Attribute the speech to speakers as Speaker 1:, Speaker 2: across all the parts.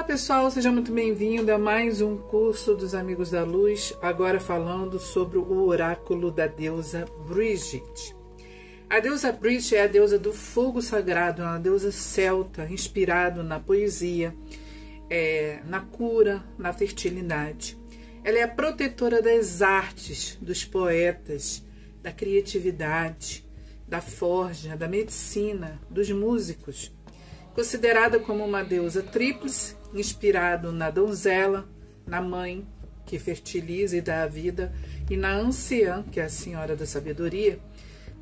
Speaker 1: pessoal, seja muito bem-vindo a mais um curso dos Amigos da Luz, agora falando sobre o oráculo da deusa Brigitte. A deusa Brigitte é a deusa do fogo sagrado, é uma deusa celta, inspirada na poesia, na cura, na fertilidade. Ela é a protetora das artes, dos poetas, da criatividade, da forja, da medicina, dos músicos. Considerada como uma deusa tríplice, inspirado na donzela, na mãe, que fertiliza e dá a vida, e na anciã, que é a senhora da sabedoria,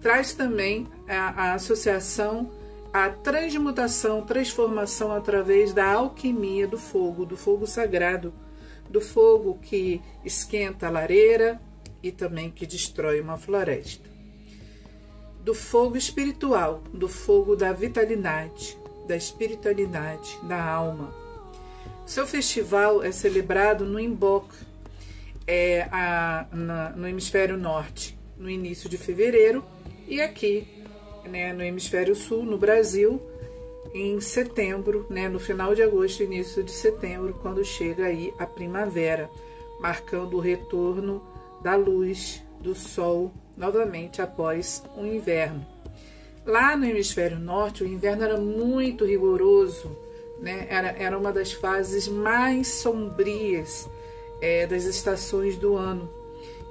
Speaker 1: traz também a associação à transmutação, transformação através da alquimia do fogo sagrado, do fogo que esquenta a lareira e também que destrói uma floresta. Do fogo espiritual, do fogo da vitalidade, da espiritualidade, da alma. Seu festival é celebrado no Imbolc, no hemisfério norte, no início de fevereiro, e aqui, no hemisfério sul, no Brasil, em setembro, no final de agosto, início de setembro, quando chega aí a primavera, marcando o retorno da luz, do sol, novamente após o inverno. Lá no hemisfério norte, o inverno era muito rigoroso, era uma das fases mais sombrias das estações do ano.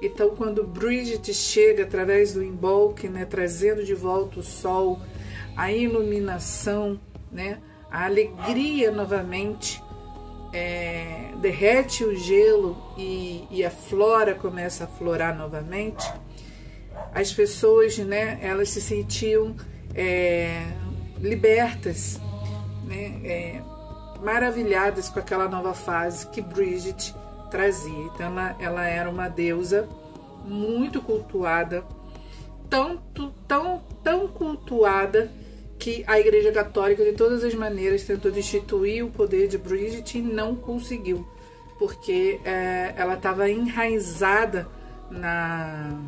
Speaker 1: Então, quando Brigitte chega através do Imbolc, trazendo de volta o sol, a iluminação, a alegria novamente, derrete o gelo e a flora começa a florar novamente. As pessoas, elas se sentiam libertas, maravilhadas com aquela nova fase que Brigitte trazia. Então ela era uma deusa muito cultuada, tão cultuada que a Igreja Católica de todas as maneiras tentou destituir o poder de Brigitte e não conseguiu, porque ela estava enraizada na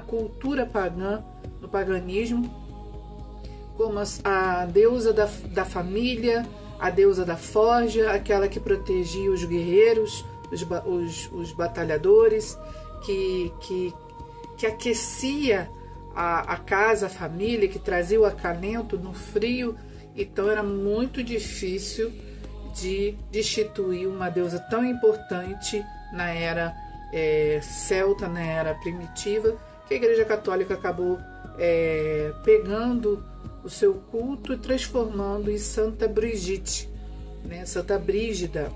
Speaker 1: cultura pagã, no paganismo, como a deusa da família, a deusa da forja, aquela que protegia os guerreiros, os batalhadores, que aquecia a casa, a família, que trazia o acalento no frio. Então era muito difícil de destituir uma deusa tão importante na era celta, na era primitiva, que a Igreja Católica acabou pegando o seu culto e transformando em Santa Brigitte, Santa Brígida,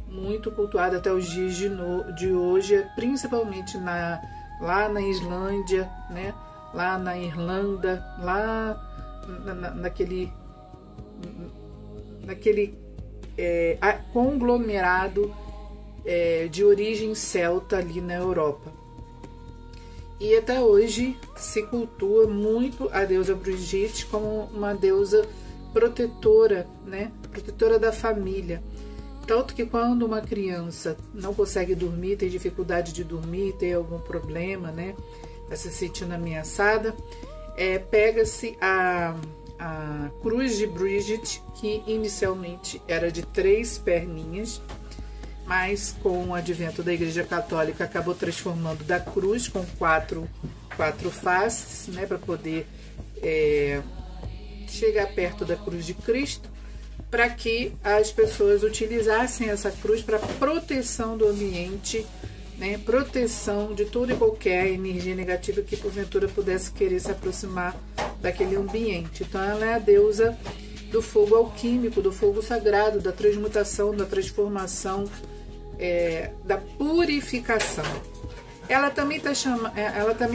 Speaker 1: muito cultuada até os dias de hoje, principalmente lá na Islândia, lá na Irlanda, lá naquele conglomerado de origem celta ali na Europa. E até hoje se cultua muito a deusa Brigitte como uma deusa protetora, protetora da família. Tanto que quando uma criança não consegue dormir, tem dificuldade de dormir, tem algum problema, está se sentindo ameaçada, pega-se a cruz de Brigitte, que inicialmente era de 3 perninhas, mas com o advento da Igreja Católica acabou transformando da cruz com quatro faces, para poder chegar perto da cruz de Cristo, para que as pessoas utilizassem essa cruz para proteção do ambiente, proteção de toda e qualquer energia negativa que porventura pudesse querer se aproximar daquele ambiente. Então ela é a deusa do fogo alquímico, do fogo sagrado, da transmutação, da transformação, da purificação. Ela também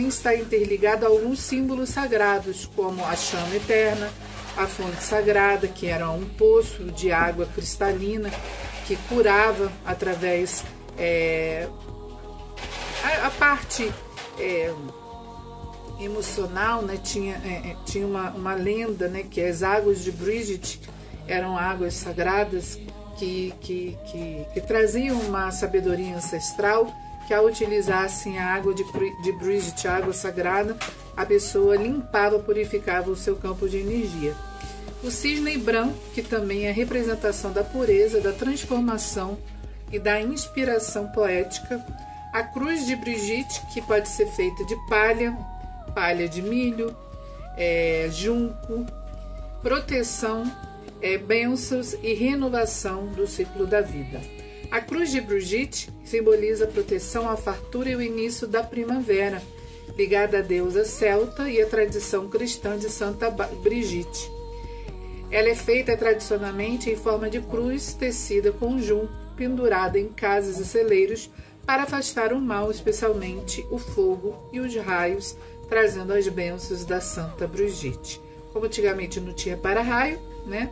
Speaker 1: está interligada a alguns símbolos sagrados, como a chama eterna, a fonte sagrada, que era um poço de água cristalina que curava através a parte emocional, tinha uma lenda, que as águas de Brigitte eram águas sagradas que traziam uma sabedoria ancestral, que ao utilizassem a água de Brigitte, a água sagrada, a pessoa limpava, purificava o seu campo de energia. O cisne branco, que também é a representação da pureza, da transformação e da inspiração poética. A cruz de Brigitte, que pode ser feita de palha de milho, junco, proteção, bênçãos e renovação do ciclo da vida. A cruz de Brigitte simboliza a proteção, a fartura e o início da primavera, ligada à deusa celta e à tradição cristã de Santa Brigitte. Ela é feita tradicionalmente em forma de cruz tecida com junco, pendurada em casas e celeiros para afastar o mal, especialmente o fogo e os raios, trazendo as bênçãos da Santa Brigitte. Como antigamente não tinha para-raio, né?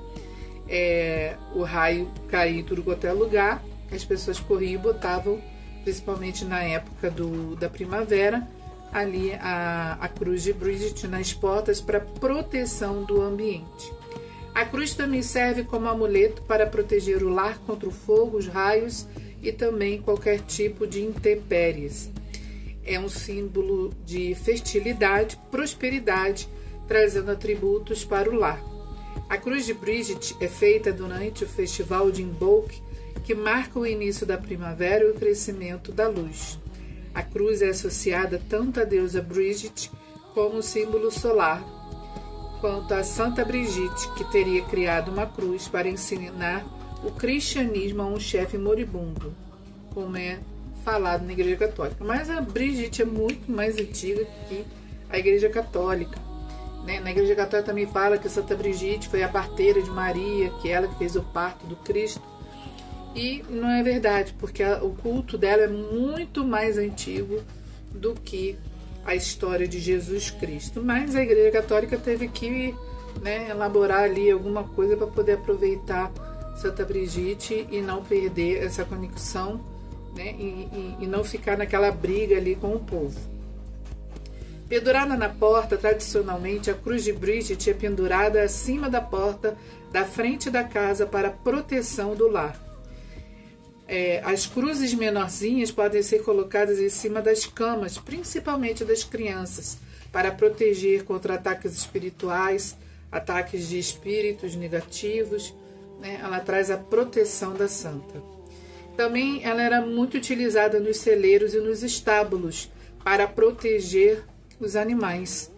Speaker 1: O raio caía em tudo quanto é lugar, as pessoas corriam e botavam, principalmente na época da primavera, ali a cruz de Brigitte nas portas para proteção do ambiente. A cruz também serve como amuleto para proteger o lar contra o fogo, os raios e também qualquer tipo de intempéries. É um símbolo de fertilidade, prosperidade, trazendo atributos para o lar. A cruz de Brigitte é feita durante o festival de Imbolc, que marca o início da primavera e o crescimento da luz. A cruz é associada tanto à deusa Brigitte como o símbolo solar, quanto a Santa Brigitte, que teria criado uma cruz para ensinar o cristianismo a um chefe moribundo, como é falado na Igreja Católica. Mas a Brigitte é muito mais antiga que a Igreja Católica. Na Igreja Católica também fala que Santa Brigitte foi a parteira de Maria, que ela que fez o parto do Cristo. E não é verdade, porque o culto dela é muito mais antigo do que a história de Jesus Cristo. Mas a Igreja Católica teve que elaborar ali alguma coisa para poder aproveitar Santa Brigitte e não perder essa conexão, e não ficar naquela briga ali com o povo. Pendurada na porta, tradicionalmente, a cruz de Brigitte é pendurada acima da porta da frente da casa para proteção do lar. As cruzes menorzinhas podem ser colocadas em cima das camas, principalmente das crianças, para proteger contra ataques espirituais, ataques de espíritos negativos. Ela traz a proteção da santa. Também ela era muito utilizada nos celeiros e nos estábulos para proteger os animais.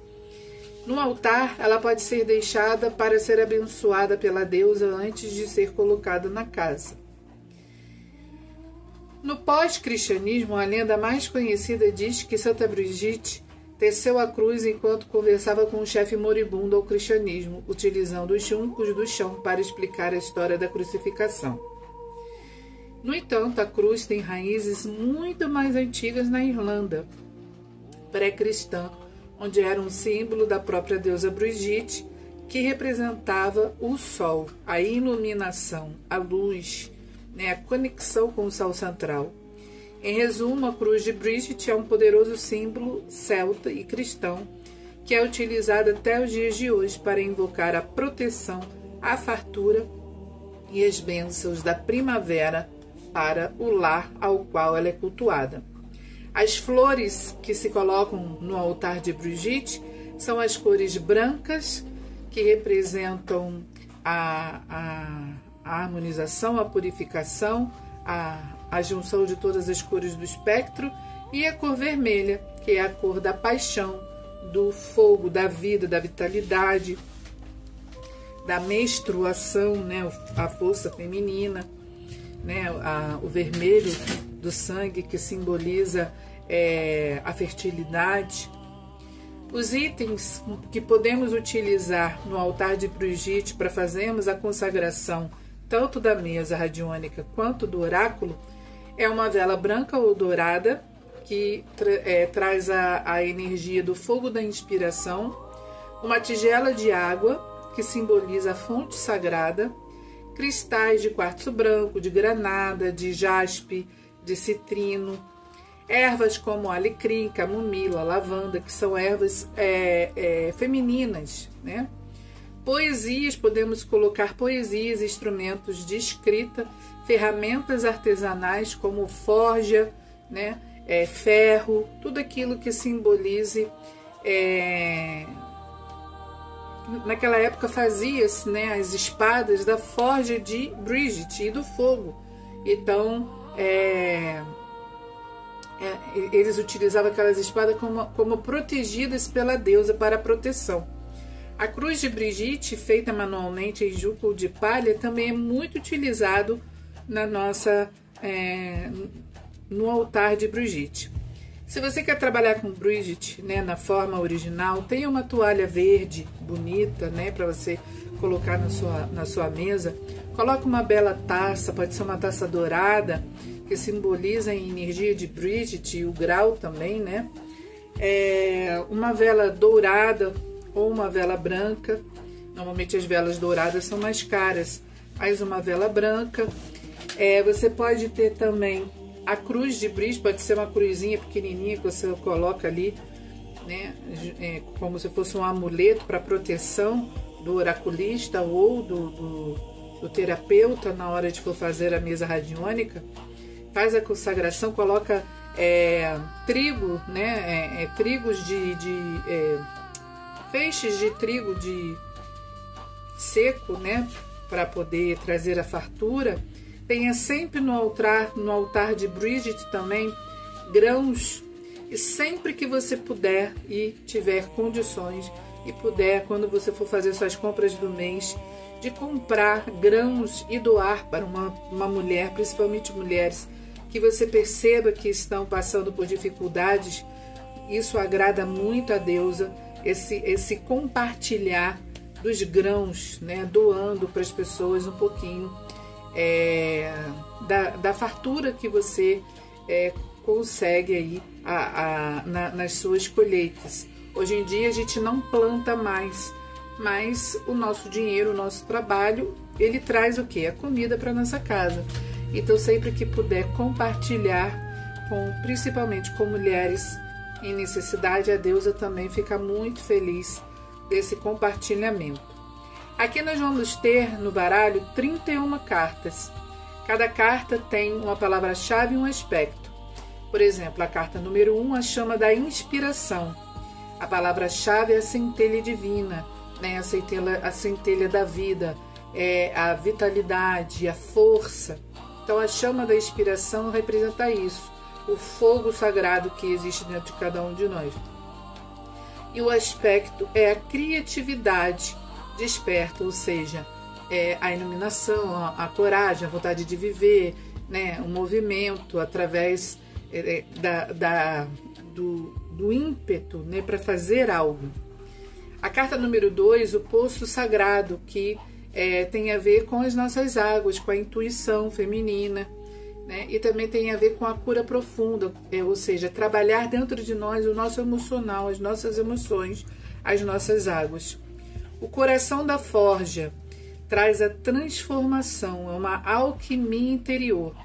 Speaker 1: No altar, ela pode ser deixada para ser abençoada pela deusa antes de ser colocada na casa. No pós-cristianismo, a lenda mais conhecida diz que Santa Brigitte teceu a cruz enquanto conversava com um chefe moribundo ao cristianismo, utilizando os juncos do chão para explicar a história da crucificação. No entanto, a cruz tem raízes muito mais antigas na Irlanda, pré-cristã, onde era um símbolo da própria deusa Brigitte, que representava o sol, a iluminação, a luz, a conexão com o sol central. Em resumo, a cruz de Brigitte é um poderoso símbolo celta e cristão que é utilizado até os dias de hoje para invocar a proteção, a fartura e as bênçãos da primavera para o lar ao qual ela é cultuada. As flores que se colocam no altar de Brigitte são as cores brancas, que representam a harmonização, a purificação, a junção de todas as cores do espectro, e a cor vermelha, que é a cor da paixão, do fogo, da vida, da vitalidade, da menstruação, a força feminina, o vermelho do sangue, que simboliza a fertilidade. Os itens que podemos utilizar no altar de Brigitte para fazermos a consagração tanto da mesa radiônica quanto do oráculo é uma vela branca ou dourada, que traz a energia do fogo da inspiração, uma tigela de água, que simboliza a fonte sagrada, cristais de quartzo branco, de granada, de jaspe, de citrino, ervas como alecrim, camomila, lavanda, que são ervas femininas, Poesias, podemos colocar poesias, instrumentos de escrita, ferramentas artesanais como forja, ferro, tudo aquilo que simbolize naquela época fazia-se, né, as espadas da forja de Bridget e do fogo. Então, eles utilizavam aquelas espadas como protegidas pela deusa para proteção. A cruz de Brigitte, feita manualmente em juco de palha, também é muito utilizado na nossa, no altar de Brigitte. Se você quer trabalhar com Brigitte, né, na forma original, tem uma toalha verde bonita, né, para você colocar na sua mesa. Coloque uma bela taça, pode ser uma taça dourada, que simboliza a energia de Brigitte e o grau também, né? Uma vela dourada ou uma vela branca. Normalmente as velas douradas são mais caras, mas uma vela branca. Você pode ter também a cruz de Brigitte, pode ser uma cruzinha pequenininha que você coloca ali, né? Como se fosse um amuleto para proteção do oraculista ou do terapeuta na hora de for fazer a mesa radiônica. Faz a consagração, coloca trigo, né? Trigos feixes de trigo seco, né? Para poder trazer a fartura. Tenha sempre no altar de Brigitte também grãos. E sempre que você puder e tiver condições e puder, quando você for fazer suas compras do mês, de comprar grãos e doar para uma mulher, principalmente mulheres, que você perceba que estão passando por dificuldades. Isso agrada muito a deusa, esse compartilhar dos grãos, né, doando para as pessoas um pouquinho da fartura que você consegue aí nas suas colheitas. Hoje em dia a gente não planta mais, mas o nosso dinheiro, o nosso trabalho, ele traz o quê? A comida para nossa casa. Então, sempre que puder compartilhar, principalmente com mulheres em necessidade, a deusa também fica muito feliz desse compartilhamento. Aqui nós vamos ter no baralho 31 cartas. Cada carta tem uma palavra-chave e um aspecto. Por exemplo, a carta número 1, a chama da inspiração. A palavra-chave é a centelha divina, né? A centelha da vida, a vitalidade, a força. Então, a chama da inspiração representa isso, o fogo sagrado que existe dentro de cada um de nós. E o aspecto é a criatividade desperta, ou seja, a iluminação, a coragem, a vontade de viver, né? O movimento através do ímpeto, né? Para fazer algo. A carta número 2, o poço sagrado, que tem a ver com as nossas águas, com a intuição feminina, né? E também tem a ver com a cura profunda, ou seja, trabalhar dentro de nós o nosso emocional, as nossas emoções, as nossas águas. O coração da forja traz a transformação, é uma alquimia interior.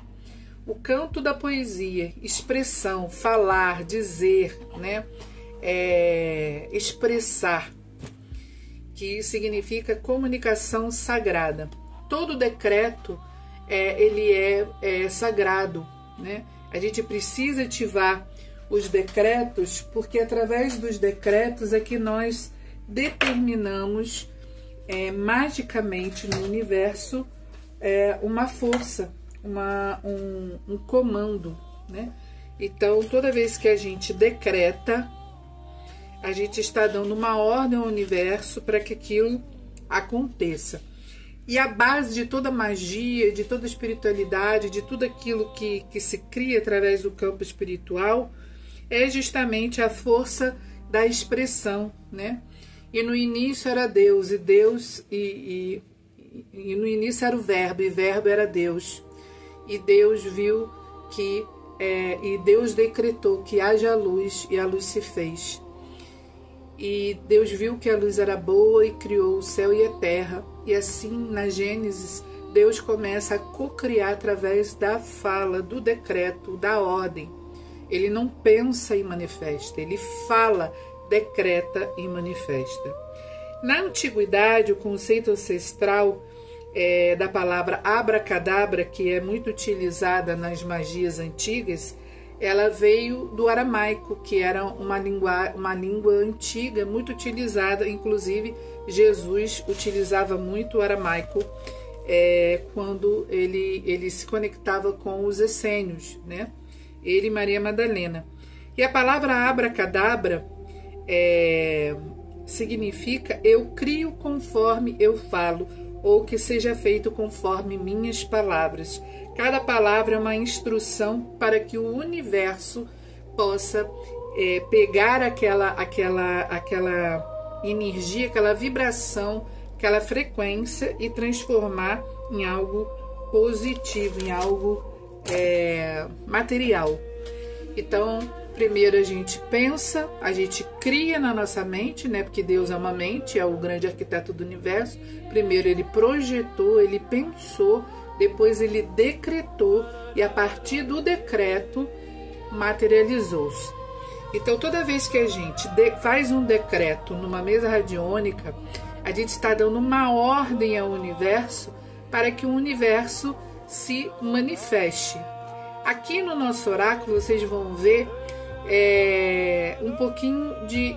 Speaker 1: O canto da poesia, expressão, falar, dizer, né? Expressar, que significa comunicação sagrada. Todo decreto ele é sagrado, né? A gente precisa ativar os decretos, porque através dos decretos é que nós determinamos magicamente no universo uma força, um comando, né? Então, toda vez que a gente decreta, a gente está dando uma ordem ao universo para que aquilo aconteça. E a base de toda magia, de toda espiritualidade, de tudo aquilo que se cria através do campo espiritual, é justamente a força da expressão, né? E no início era Deus, e no início era o Verbo, e Verbo era Deus. E Deus viu que, e Deus decretou que haja luz, e a luz se fez. E Deus viu que a luz era boa e criou o céu e a terra. E assim, na Gênesis, Deus começa a cocriar através da fala, do decreto, da ordem. Ele não pensa e manifesta, ele fala, decreta e manifesta. Na antiguidade, o conceito ancestral da palavra abracadabra, que é muito utilizada nas magias antigas, ela veio do aramaico, que era uma língua antiga, muito utilizada. Inclusive, Jesus utilizava muito o aramaico quando ele se conectava com os essênios, né? Ele e Maria Madalena. E a palavra abracadabra significa eu crio conforme eu falo, ou que seja feito conforme minhas palavras. Cada palavra é uma instrução para que o universo possa pegar aquela energia, aquela vibração, aquela frequência e transformar em algo positivo, em algo material. Então, primeiro a gente pensa, a gente cria na nossa mente, né? Porque Deus é uma mente, é o grande arquiteto do universo. Primeiro ele projetou, ele pensou, depois ele decretou e a partir do decreto materializou-se. Então toda vez que a gente faz um decreto numa mesa radiônica, a gente está dando uma ordem ao universo para que o universo se manifeste. Aqui no nosso oráculo vocês vão ver um pouquinho de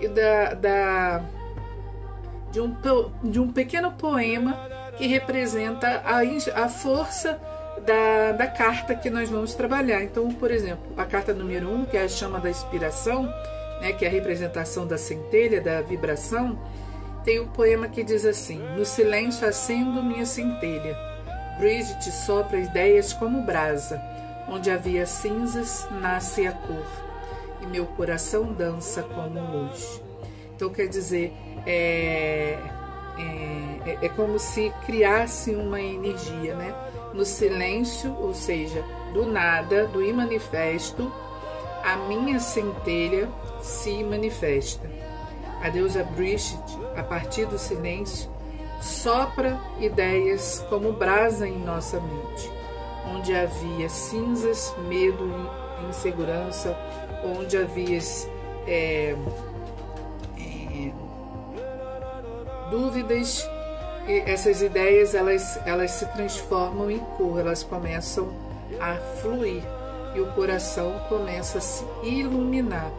Speaker 1: um pequeno poema que representa a força da carta que nós vamos trabalhar. Então, por exemplo, a carta número 1, que é a chama da inspiração, né, que é a representação da centelha, da vibração, tem um poema que diz assim: no silêncio acendo minha centelha, Bridget sopra ideias como brasa, onde havia cinzas nasce a cor, e meu coração dança como luz. Então, quer dizer, é como se criasse uma energia, né? No silêncio, ou seja, do nada, do imanifesto, a minha centelha se manifesta. A deusa Bridget, a partir do silêncio, sopra ideias como brasa em nossa mente, onde havia cinzas, medo, insegurança, onde havia dúvidas, e essas ideias elas se transformam em cor, elas começam a fluir e o coração começa a se iluminar.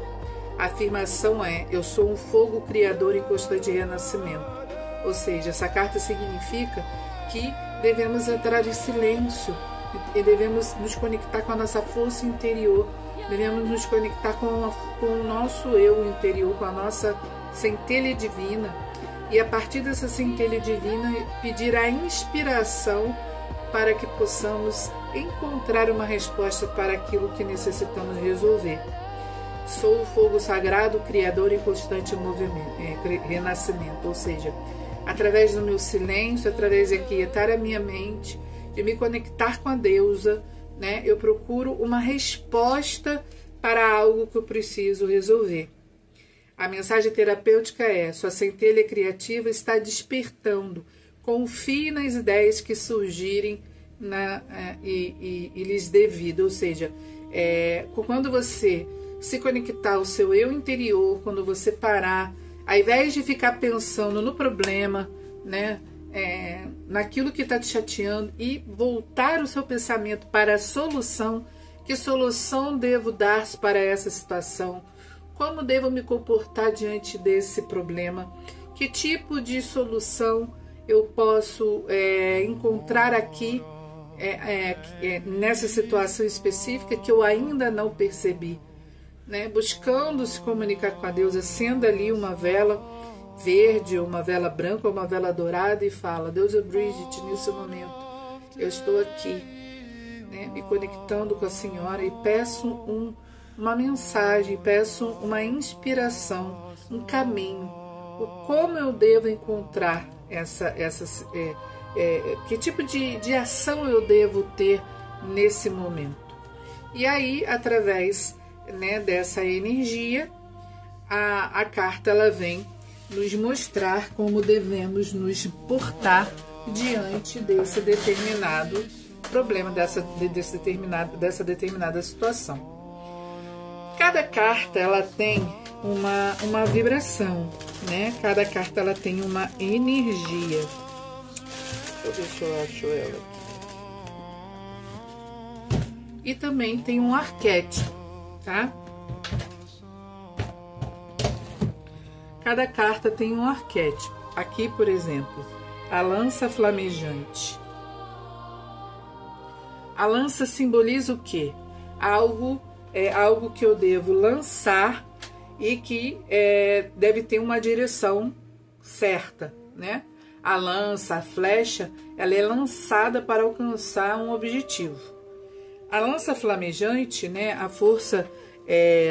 Speaker 1: A afirmação é: eu sou um fogo criador em constante renascimento. Ou seja, essa carta significa que devemos entrar em silêncio e devemos nos conectar com a nossa força interior, devemos nos conectar com o nosso eu interior, com a nossa centelha divina, e a partir dessa centelha divina pedir a inspiração para que possamos encontrar uma resposta para aquilo que necessitamos resolver. Sou o fogo sagrado, criador em constante renascimento, ou seja, através do meu silêncio, através de aquietar a minha mente, de me conectar com a deusa, né, eu procuro uma resposta para algo que eu preciso resolver. A mensagem terapêutica é: sua centelha criativa está despertando. Confie nas ideias que surgirem e lhes dê vida. Ou seja, quando você se conectar ao seu eu interior, quando você parar, ao invés de ficar pensando no problema, né, naquilo que está te chateando, e voltar o seu pensamento para a solução. Que solução devo dar para essa situação? Como devo me comportar diante desse problema? Que tipo de solução eu posso encontrar aqui nessa situação específica que eu ainda não percebi? Né? Buscando se comunicar com a Deus, acenda ali uma vela verde, ou uma vela branca, ou uma vela dourada, e fala: deusa Bridget, nesse momento eu estou aqui, né, me conectando com a senhora, e peço uma mensagem, peço uma inspiração, um caminho, como eu devo encontrar que tipo de ação eu devo ter nesse momento. E aí, através, né, dessa energia, a carta ela vem nos mostrar como devemos nos portar diante desse determinado problema, dessa determinada situação. Cada carta ela tem uma vibração, né? Cada carta ela tem uma energia. Deixa eu ver se eu acho ela aqui. E também tem um arquétipo. tá? Cada carta tem um arquétipo. Aqui, por exemplo, a lança flamejante. A lança simboliza o quê? Algo que eu devo lançar e que deve ter uma direção certa, né? A lança, a flecha, ela é lançada para alcançar um objetivo. A lança flamejante, né? A força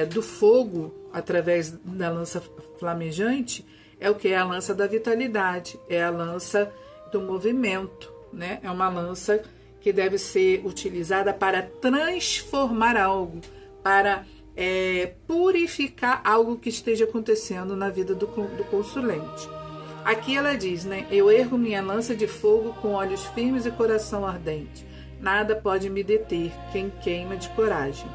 Speaker 1: do fogo através da lança flamejante é o que? É a lança da vitalidade, é a lança do movimento, né? É uma lança que deve ser utilizada para transformar algo, para purificar algo que esteja acontecendo na vida do consulente. Aqui ela diz, né? Eu ergo minha lança de fogo com olhos firmes e coração ardente. Nada pode me deter, quem queima de coragem.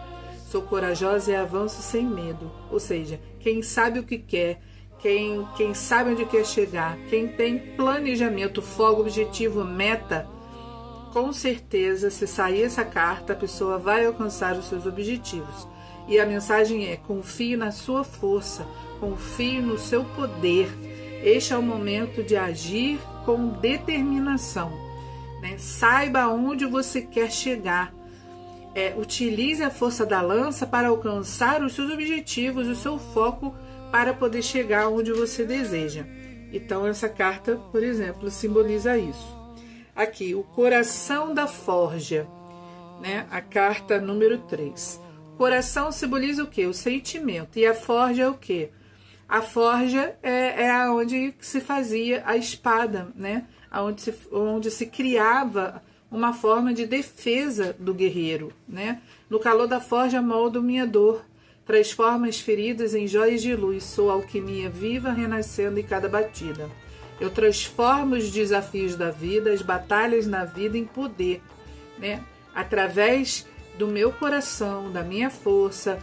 Speaker 1: Sou corajosa e avanço sem medo. Ou seja, quem sabe o que quer, quem sabe onde quer chegar, quem tem planejamento, foco, objetivo, meta, com certeza, se sair essa carta, a pessoa vai alcançar os seus objetivos. E a mensagem é: confie na sua força, confie no seu poder. Este é o momento de agir com determinação, né? Saiba aonde você quer chegar. Utilize a força da lança para alcançar os seus objetivos, o seu foco para poder chegar onde você deseja. Então, essa carta, por exemplo, simboliza isso. Aqui, o coração da forja, né? A carta número 3. Coração simboliza o quê? O sentimento. E a forja é o quê? A forja é onde se fazia a espada, né? Onde se criava uma forma de defesa do guerreiro, né? No calor da forja moldo minha dor, transforma as feridas em joias de luz, sou alquimia viva renascendo em cada batida. Eu transformo os desafios da vida, as batalhas na vida em poder, né? Através do meu coração, da minha força,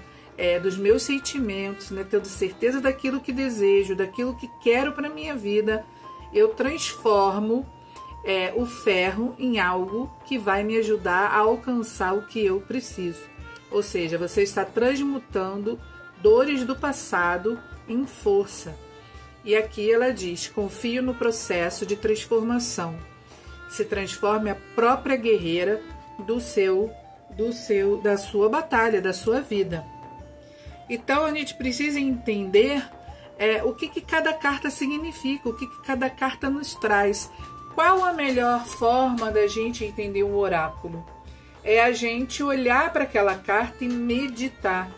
Speaker 1: dos meus sentimentos, né? Tendo certeza daquilo que desejo, daquilo que quero para a minha vida, eu transformo o ferro em algo que vai me ajudar a alcançar o que eu preciso. Ou seja, você está transmutando dores do passado em força. E aqui ela diz: confio no processo de transformação. Se transforme a própria guerreira da sua batalha, da sua vida. Então a gente precisa entender o que cada carta significa, o que cada carta nos traz. Qual a melhor forma da gente entender um oráculo? É a gente olhar para aquela carta e meditar.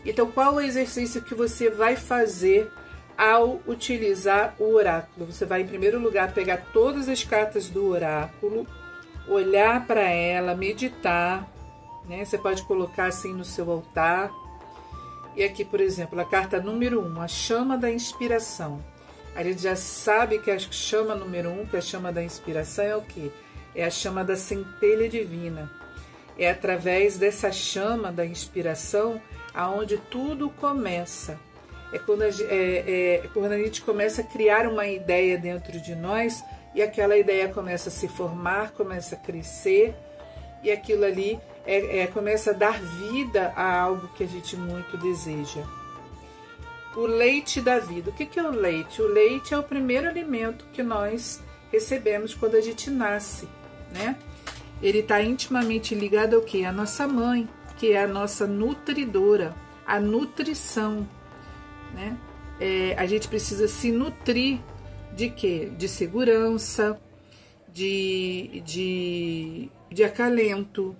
Speaker 1: Então, qual o exercício que você vai fazer ao utilizar o oráculo? Você vai, em primeiro lugar, pegar todas as cartas do oráculo, olhar para ela, meditar, né? Você pode colocar assim no seu altar. E aqui, por exemplo, a carta número 1, a chama da inspiração. A gente já sabe que a chama número 1, que é a chama da inspiração, é o quê? É a chama da centelha divina. É através dessa chama da inspiração aonde tudo começa. É quando a gente começa a criar uma ideia dentro de nós e aquela ideia começa a se formar, começa a crescer e aquilo ali começa a dar vida a algo que a gente muito deseja. O leite da vida. O que é o leite? O leite é o primeiro alimento que nós recebemos quando a gente nasce, né? Ele está intimamente ligado ao quê? A nossa mãe, que é a nossa nutridora, a nutrição, né? A gente precisa se nutrir de quê? De segurança, de acalento,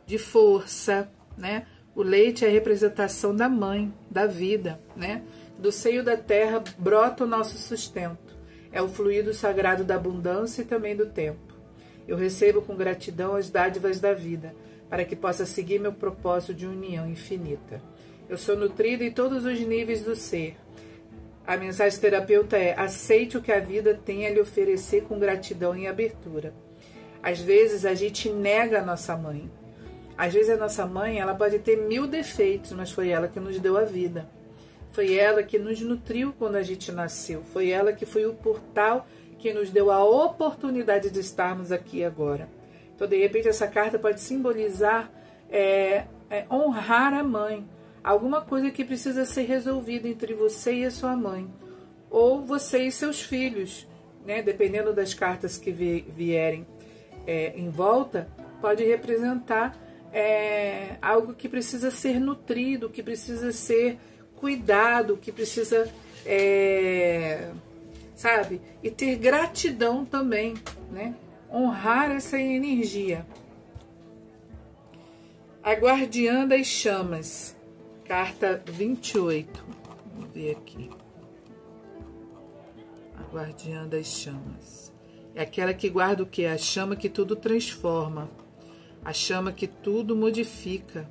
Speaker 1: de força, né? O leite é a representação da mãe, da vida, né? Do seio da terra brota o nosso sustento. É o fluido sagrado da abundância e também do tempo. Eu recebo com gratidão as dádivas da vida, para que possa seguir meu propósito de união infinita. Eu sou nutrida em todos os níveis do ser. A mensagem terapeuta é: aceite o que a vida tem a lhe oferecer com gratidão e abertura. Às vezes a gente nega a nossa mãe. Às vezes a nossa mãe, ela pode ter 1000 defeitos, mas foi ela que nos deu a vida. Foi ela que nos nutriu quando a gente nasceu. Foi ela que foi o portal que nos deu a oportunidade de estarmos aqui agora. Então, de repente, essa carta pode simbolizar honrar a mãe. alguma coisa que precisa ser resolvida entre você e a sua mãe, ou você e seus filhos, né? Dependendo das cartas que vierem em volta, pode representar algo que precisa ser nutrido, que precisa ser cuidado, que precisa, sabe? E ter gratidão também, né? Honrar essa energia. A Guardiã das Chamas, carta 28. Vamos ver aqui. A Guardiã das Chamas. É aquela que guarda o quê? A chama que tudo transforma. A chama que tudo modifica.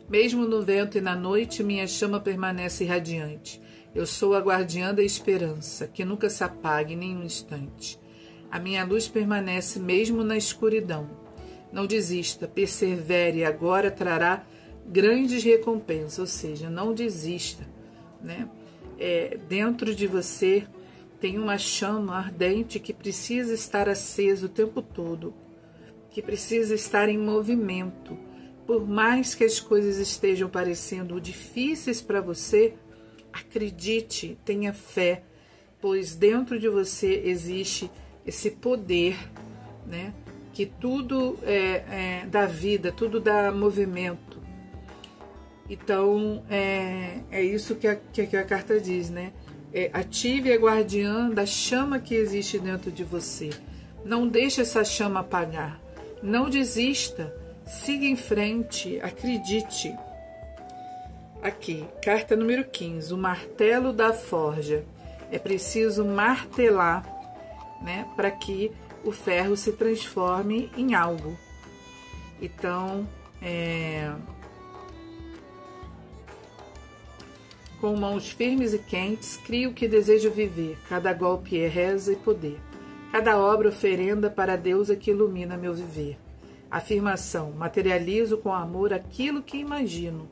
Speaker 1: Mesmo no vento e na noite, minha chama permanece radiante. Eu sou a guardiã da esperança, que nunca se apaga em nenhum instante. A minha luz permanece mesmo na escuridão. Não desista, persevere, agora trará grandes recompensas. Ou seja, não desista, né? Dentro de você tem uma chama ardente que precisa estar acesa o tempo todo, que precisa estar em movimento. Por mais que as coisas estejam parecendo difíceis para você, acredite, tenha fé, pois dentro de você existe esse poder, né? Que tudo dá vida, tudo dá movimento. Então, é isso que a carta diz, né? Ative a guardiã da chama que existe dentro de você. Não deixe essa chama apagar. Não desista. Siga em frente, acredite. Aqui, carta número 15, o martelo da forja. É preciso martelar, né, para que o ferro se transforme em algo. Então, com mãos firmes e quentes, crio o que desejo viver. Cada golpe é reza e poder. Cada obra oferenda para a deusa que ilumina meu viver. Afirmação: materializo com amor aquilo que imagino.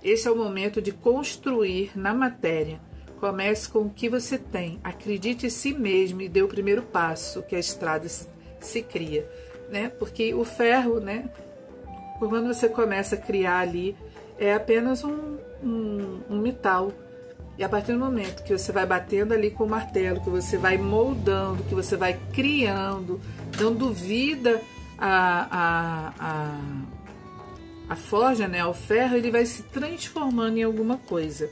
Speaker 1: Esse é o momento de construir na matéria. Comece com o que você tem. Acredite em si mesmo e dê o primeiro passo que a estrada se cria, né? Porque o ferro, né? Quando você começa a criar ali, é apenas um metal. E a partir do momento que você vai batendo ali com o martelo, que você vai moldando, que você vai criando, dando vida a forja, né, ao ferro, ele vai se transformando em alguma coisa.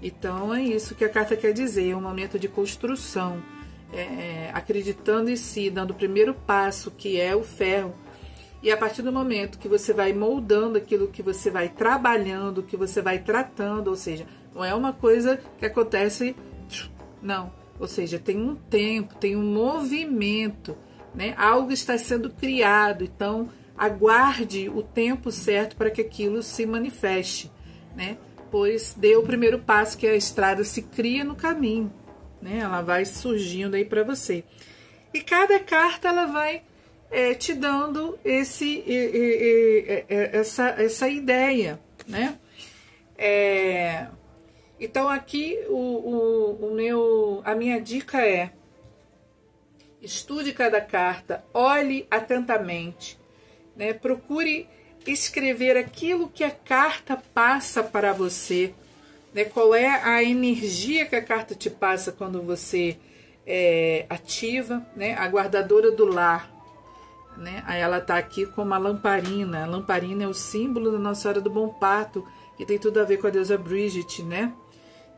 Speaker 1: Então é isso que a carta quer dizer, é um momento de construção, acreditando em si, dando o primeiro passo, que é o ferro. E a partir do momento que você vai moldando aquilo que você vai trabalhando, que você vai tratando, ou seja, não é uma coisa que acontece, não. Ou seja, tem um tempo, tem um movimento, né? Algo está sendo criado, então aguarde o tempo certo para que aquilo se manifeste, né? Pois dê o primeiro passo, que a estrada se cria no caminho, né? Ela vai surgindo aí para você. E cada carta ela vai te dando essa ideia, né? Então aqui a minha dica é: estude cada carta, olhe atentamente, né? Procure escrever aquilo que a carta passa para você, né? Qual é a energia que a carta te passa quando você ativa, né? A guardadora do lar, né? Aí ela está aqui com uma lamparina. A lamparina é o símbolo da Nossa Senhora do Bom Parto, que tem tudo a ver com a deusa Brígide, né?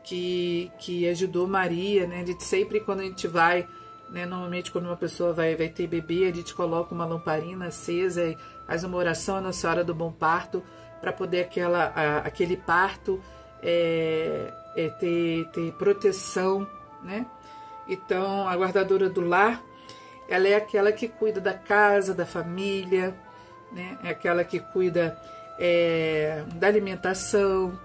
Speaker 1: Que ajudou Maria, né? A gente sempre, quando a gente vai, né? Normalmente quando uma pessoa vai ter bebê, a gente coloca uma lamparina acesa e faz uma oração à Nossa Senhora do Bom Parto para poder aquele parto ter proteção, né? Então, a guardadora do lar, ela é aquela que cuida da casa, da família, né? É aquela que cuida da alimentação,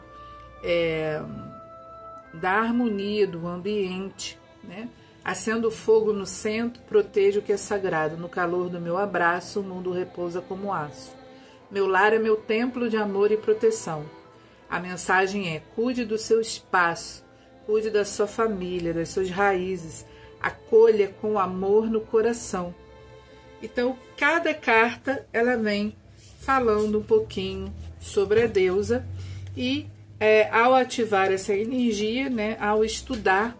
Speaker 1: da harmonia do ambiente, né? Acendo fogo no centro, protejo o que é sagrado. No calor do meu abraço, o mundo repousa como aço. Meu lar é meu templo de amor e proteção. A mensagem é: cuide do seu espaço, cuide da sua família, das suas raízes, acolha com amor no coração. Então, cada carta ela vem falando um pouquinho sobre a deusa e ao ativar essa energia, né, ao estudar,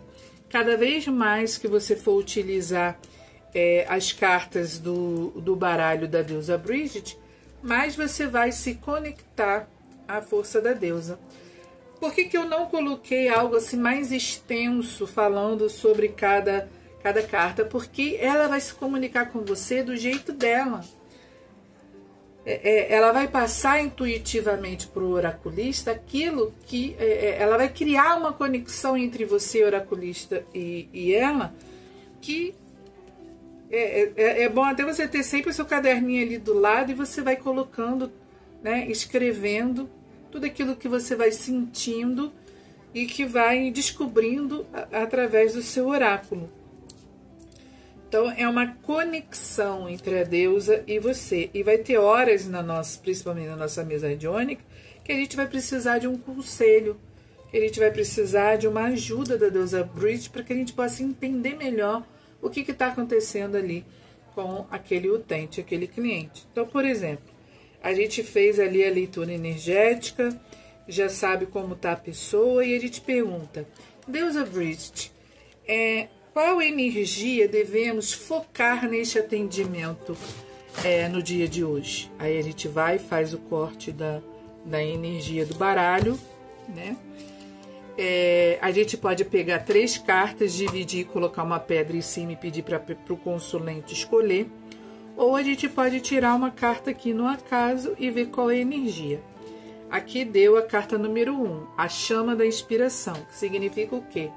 Speaker 1: cada vez mais que você for utilizar as cartas do baralho da deusa Bridget, mais você vai se conectar à força da deusa. Por que eu não coloquei algo assim mais extenso falando sobre cada carta? Porque ela vai se comunicar com você do jeito dela. Ela vai passar intuitivamente para o oraculista aquilo que... ela vai criar uma conexão entre você, oraculista, e ela, que é bom até você ter sempre o seu caderninho ali do lado e você vai colocando, né, escrevendo tudo aquilo que você vai sentindo e que vai descobrindo através do seu oráculo. Então, é uma conexão entre a deusa e você. E vai ter horas, principalmente na nossa mesa radiônica, que a gente vai precisar de um conselho, que a gente vai precisar de uma ajuda da deusa Bridget para que a gente possa entender melhor o que está acontecendo ali com aquele utente, aquele cliente. Então, por exemplo, a gente fez ali a leitura energética, já sabe como está a pessoa, e a gente pergunta, deusa Bridget, qual energia devemos focar neste atendimento no dia de hoje? Aí a gente vai e faz o corte da energia do baralho, né? A gente pode pegar 3 cartas, dividir, colocar uma pedra em cima e pedir para o consulente escolher. Ou a gente pode tirar uma carta aqui no acaso e ver qual é a energia. Aqui deu a carta número 1, a chama da inspiração, que significa o quê?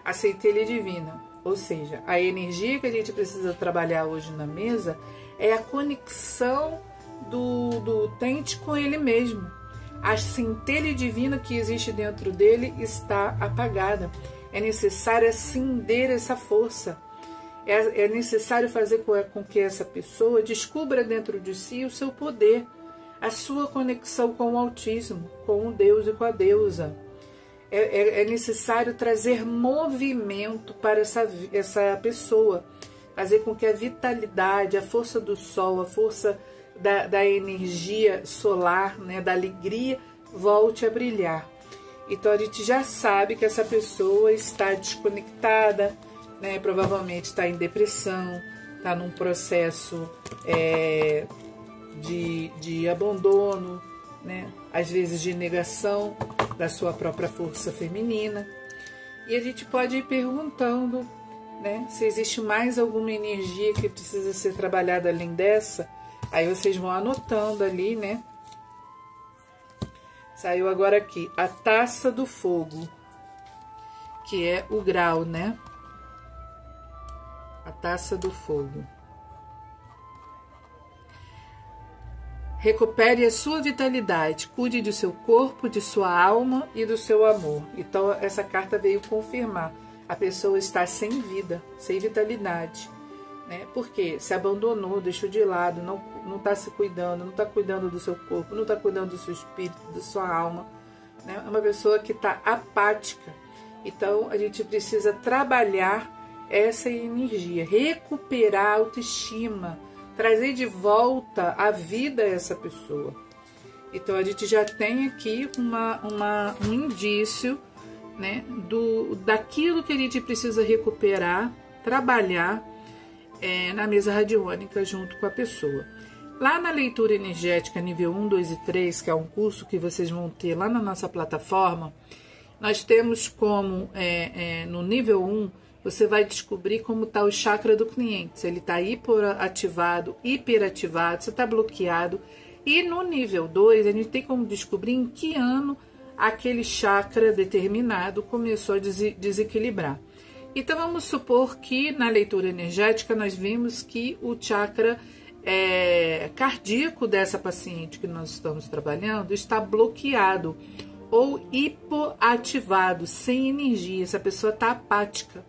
Speaker 1: A centelha divina. Ou seja, a energia que a gente precisa trabalhar hoje na mesa é a conexão do utente com ele mesmo. A centelha divina que existe dentro dele está apagada. É necessário acender essa força. É necessário fazer com que essa pessoa descubra dentro de si o seu poder, a sua conexão com o autismo, com o Deus e com a deusa. É necessário trazer movimento para essa pessoa, fazer com que a vitalidade, a força do sol, a força da energia solar, né, da alegria, volte a brilhar. Então a gente já sabe que essa pessoa está desconectada, né, provavelmente está em depressão, está num processo de abandono, né, às vezes de negação da sua própria força feminina. E a gente pode ir perguntando, né, se existe mais alguma energia que precisa ser trabalhada além dessa. Aí vocês vão anotando ali, né? Saiu agora aqui a taça do fogo, que é o grau, né? A taça do fogo. Recupere a sua vitalidade, cuide do seu corpo, de sua alma e do seu amor. Então, essa carta veio confirmar. A pessoa está sem vida, sem vitalidade, né? Porque se abandonou, deixou de lado, não está se cuidando, não está cuidando do seu corpo, não está cuidando do seu espírito, da sua alma, né? É uma pessoa que está apática. Então, a gente precisa trabalhar essa energia, recuperar a autoestima, trazer de volta a vida a essa pessoa. Então, a gente já tem aqui um indício, né, daquilo que a gente precisa recuperar, trabalhar na mesa radiônica junto com a pessoa. Lá na leitura energética nível 1, 2 e 3, que é um curso que vocês vão ter lá na nossa plataforma, nós temos como, no nível 1, você vai descobrir como está o chakra do cliente, se ele está hiperativado, se está bloqueado. E no nível 2, a gente tem como descobrir em que ano aquele chakra determinado começou a desequilibrar. Então, vamos supor que na leitura energética nós vimos que o chakra cardíaco dessa paciente que nós estamos trabalhando está bloqueado ou hipoativado, sem energia. Essa pessoa está apática,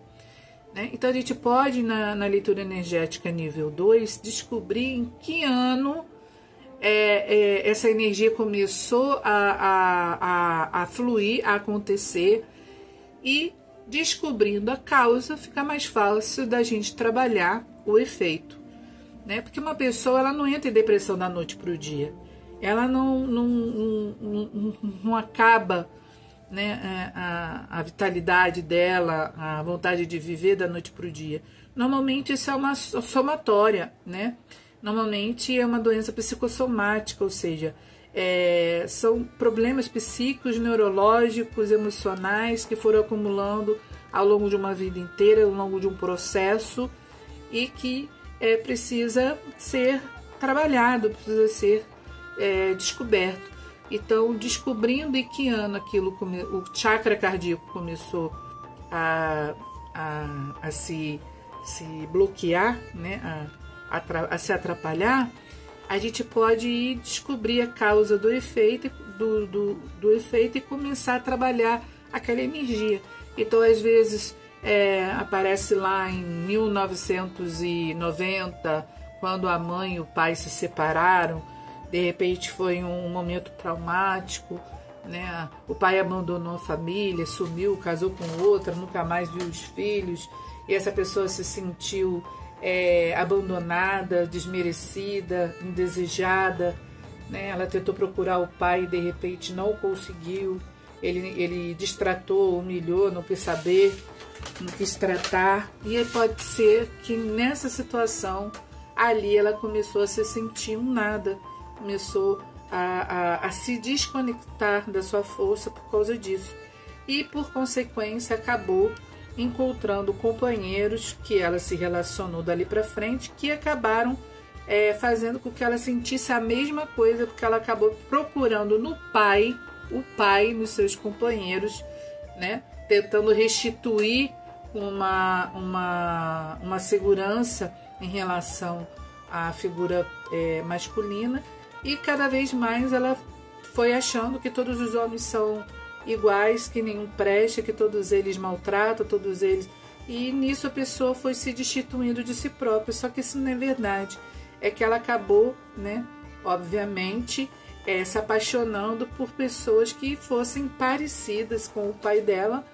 Speaker 1: né? Então, a gente pode, na leitura energética nível 2, descobrir em que ano essa energia começou a fluir, a acontecer, e descobrindo a causa, fica mais fácil da gente trabalhar o efeito, né? Porque uma pessoa, ela não entra em depressão da noite para o dia. ela não acaba, né, a vitalidade dela, a vontade de viver da noite para o dia. Normalmente isso é uma somatória, né? Normalmente é uma doença psicossomática, ou seja, são problemas psíquicos, neurológicos, emocionais que foram acumulando ao longo de uma vida inteira, ao longo de um processo e que precisa ser trabalhado, precisa ser descoberto. Então, descobrindo em que ano o chakra cardíaco começou a se bloquear, né, a se atrapalhar, a gente pode descobrir a causa do efeito, do efeito e começar a trabalhar aquela energia. Então, às vezes, aparece lá em 1990, quando a mãe e o pai se separaram, de repente foi um momento traumático, né? O pai abandonou a família, sumiu, casou com outra, nunca mais viu os filhos, e essa pessoa se sentiu abandonada, desmerecida, indesejada, né? Ela tentou procurar o pai e de repente não conseguiu, ele destratou, humilhou, não quis saber, não quis tratar, e pode ser que nessa situação ali ela começou a se sentir um nada, começou a se desconectar da sua força por causa disso, e por consequência acabou encontrando companheiros que ela se relacionou dali para frente, que acabaram fazendo com que ela sentisse a mesma coisa, porque ela acabou procurando no pai, o pai nos seus companheiros, né, tentando restituir uma segurança em relação à figura masculina, e cada vez mais ela foi achando que todos os homens são iguais, que nenhum presta, que todos eles maltratam, todos eles... E nisso a pessoa foi se destituindo de si própria, só que isso não é verdade. É que ela acabou, né, obviamente, se apaixonando por pessoas que fossem parecidas com o pai dela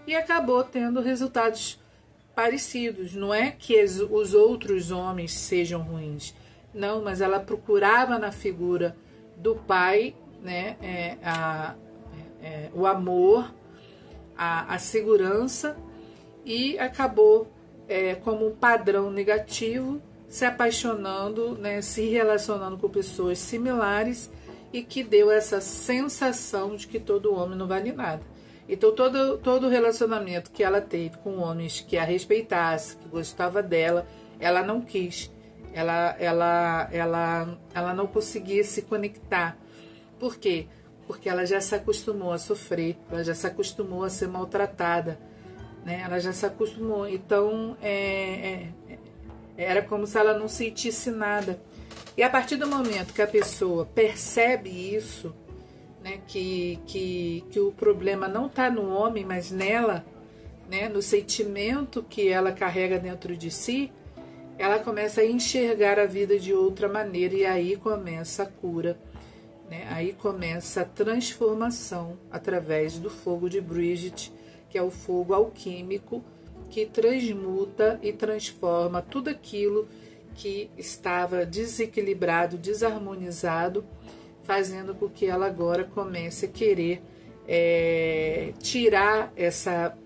Speaker 1: e acabou tendo resultados parecidos. Não é que os outros homens sejam ruins, não, mas ela procurava na figura do pai, né, o amor, a segurança, e acabou como um padrão negativo se apaixonando, né, se relacionando com pessoas similares, e que deu essa sensação de que todo homem não vale nada. Então todo relacionamento que ela teve com homens que a respeitasse, que gostava dela, ela não quis. Ela não conseguia se conectar. Por quê? Porque ela já se acostumou a sofrer, ela já se acostumou a ser maltratada, né? Ela já se acostumou. Então era como se ela não sentisse nada. E a partir do momento que a pessoa percebe isso, né, que o problema não está no homem, mas nela, né, no sentimento que ela carrega dentro de si, ela começa a enxergar a vida de outra maneira, e aí começa a cura, né? Aí começa a transformação através do fogo de Bridget, que é o fogo alquímico que transmuta e transforma tudo aquilo que estava desequilibrado, desarmonizado, fazendo com que ela agora comece a querer tirar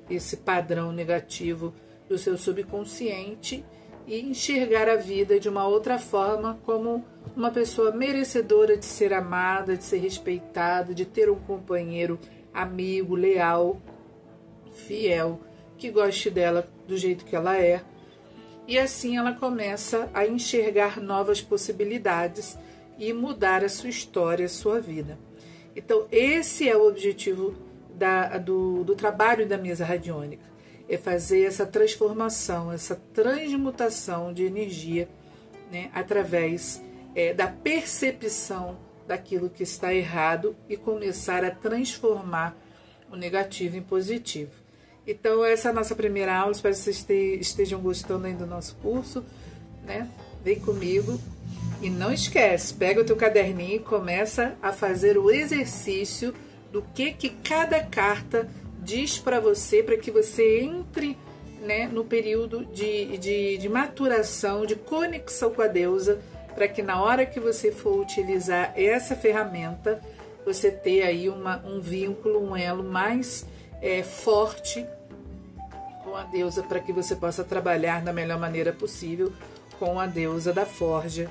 Speaker 1: esse padrão negativo do seu subconsciente e enxergar a vida de uma outra forma, como uma pessoa merecedora de ser amada, de ser respeitada, de ter um companheiro amigo, leal, fiel, que goste dela do jeito que ela é. E assim ela começa a enxergar novas possibilidades e mudar a sua história, a sua vida. Então esse é o objetivo do trabalho da mesa radiônica, é fazer essa transformação, essa transmutação de energia, né, através da percepção daquilo que está errado e começar a transformar o negativo em positivo. Então essa é a nossa primeira aula, espero que vocês estejam gostando aí do nosso curso, né? Vem comigo e não esquece, pega o teu caderninho e começa a fazer o exercício do que cada carta diz para você, para que você entre, né, no período de maturação, de conexão com a deusa, para que na hora que você for utilizar essa ferramenta, você ter aí um vínculo, um elo mais forte com a deusa, para que você possa trabalhar da melhor maneira possível com a deusa da forja,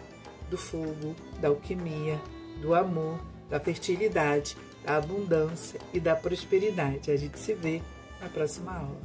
Speaker 1: do fogo, da alquimia, do amor, da fertilidade, da abundância e da prosperidade. A gente se vê na próxima aula.